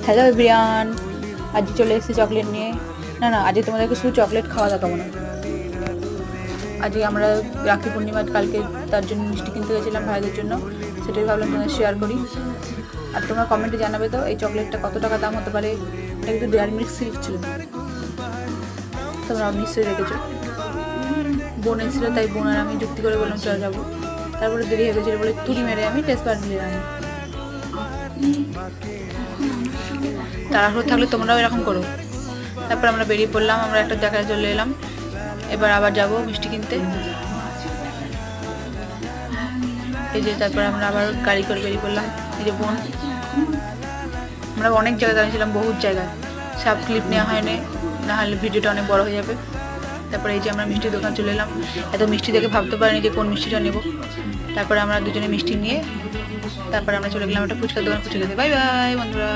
Hello everyone, আজ চলে এসেছি চকলেট নিয়ে। না আজকে তোমাদেরকে শুধু চকলেট খাওয়া দেখাবো না। আজকে আমরা রাখি পূর্ণিমা, কালকে তার জন্য মিষ্টি কিনতে গেছিলাম ভাইদের জন্য, সেটাই ভাবলাম তোমাদের শেয়ার করি। আর তোমরা কমেন্টে জানাবে তো এই চকলেটটা কত টাকা দাম হতে পারে। এটা কিন্তু ডেয়ারি মিল্ক সিল্ক ছিল, তোমরা নিশ্চয়ই দেখেছো। বোন এসেছিল, তাই বোন আর আমি যুক্তি করে বললাম চলে যাবো। তারপরে দেরি হয়ে গেছিলো বলে তুড়ি মেরে আমি টেস্ট বার নিলাম। তাড়াহুড়ো থাকলে তোমরাও এরকম করো। তারপর আমরা বেরিয়ে পড়লাম, আমরা একটা জায়গায় চলে এলাম। এবার আবার যাব মিষ্টি কিনতে। এই যে তারপর আমরা আবার গাড়ি করে বেরিয়ে পড়লাম। এই যে বোন, আমরা অনেক জায়গায় দাঁড়িয়েছিলাম, বহুত জায়গায়, সব ক্লিপ নেওয়া হয়নি, না হলে ভিডিওটা অনেক বড় হয়ে যাবে। তারপরে এই যে আমরা মিষ্টির দোকান চলে এলাম। এত মিষ্টি দেখে ভাবতে পারিনি যে কোন মিষ্টিটা নেব। তারপরে আমরা দুজনে মিষ্টি নিয়ে তারপরে আমরা চলে গেলাম একটা ফুচকার দোকান, ফুচকা খেতে। বাই বাই বন্ধুরা।